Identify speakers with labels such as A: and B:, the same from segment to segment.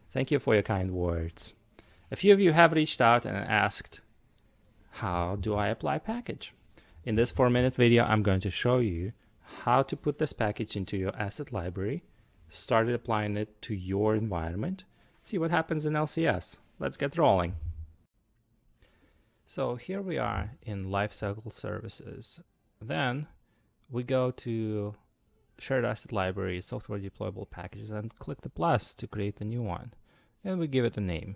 A: Thank you for your kind words. A few of you have reached out and asked, how do I apply package? In this 4-minute video, I'm going to show you how to put this package into your asset library, start applying it to your environment, see what happens in LCS. Let's get rolling. So here we are in Lifecycle Services. Then we go to Shared Asset Library, Software Deployable Packages, and click the plus to create a new one. And we give it a name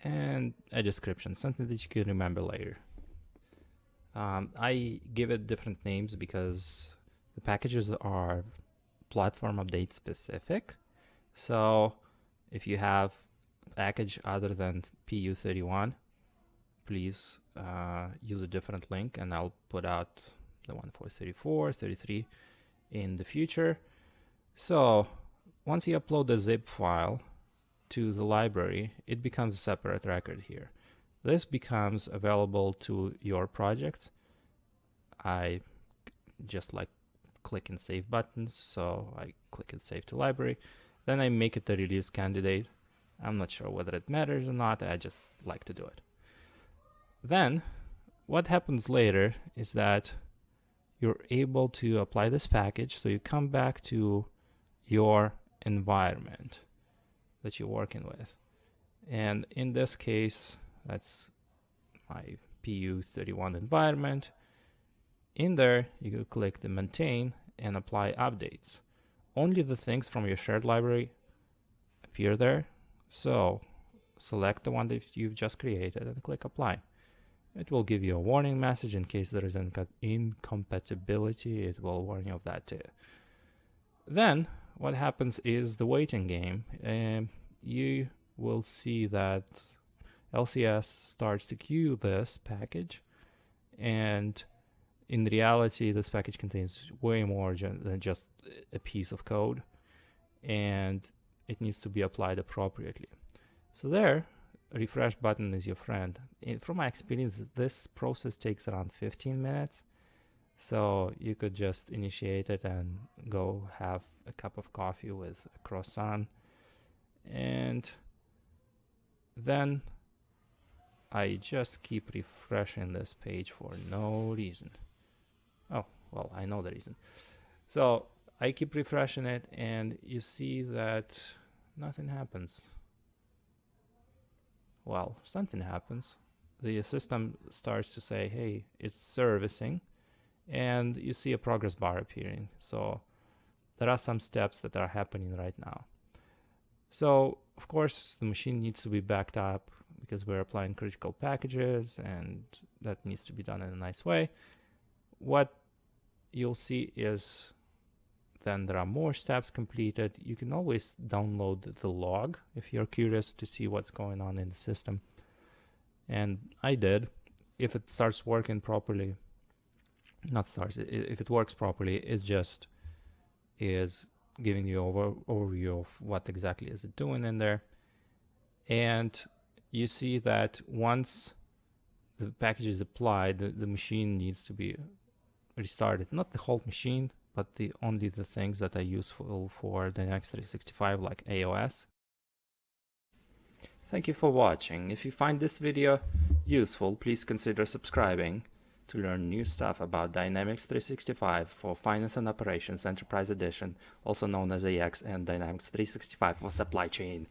A: and a description, something that you can remember later. I give it different names because the packages are platform update specific. So if you have a package other than PU31, please use a different link, and I'll put out the one for 34, 33 in the future. So once you upload the zip file to the library, it becomes a separate record here. This becomes available to your projects. I just like click and save buttons, so I click and save to library. Then I make it a release candidate. I'm not sure whether it matters or not, I just like to do it. Then what happens later is that you're able to apply this package, so you come back to your environment that you're working with. And in this case, that's my PU31 environment. In there, you click the maintain and apply updates. Only the things from your shared library appear there. So select the one that you've just created and click apply. It will give you a warning message in case there is an incompatibility. It will warn you of that too. Then what happens is the waiting game. You will see that LCS starts to queue this package, and in reality this package contains way more than just a piece of code, and it needs to be applied appropriately. So there, a refresh button is your friend. From my experience, this process takes around 15 minutes, so you could just initiate it and go have a cup of coffee with a croissant. And then I just keep refreshing this page for no reason. Oh, well, I know the reason. So I keep refreshing it, and you see that nothing happens. Well, something happens. The system starts to say, hey, it's servicing, and you see a progress bar appearing. So there are some steps that are happening right now. So of course the machine needs to be backed up because we're applying critical packages, and that needs to be done in a nice way. What you'll see is then there are more steps completed. You can always download the log if you're curious to see what's going on in the system. And I did. If it starts working properly, if it works properly, it just is giving you overview of what exactly is it doing in there. And you see that once the package is applied, the machine needs to be restarted. Not the whole machine, but only the things that are useful for Dynamics 365, like AOS. Thank you for watching. If you find this video useful, please consider subscribing to learn new stuff about Dynamics 365 for Finance and Operations Enterprise Edition, also known as AX, and Dynamics 365 for Supply Chain.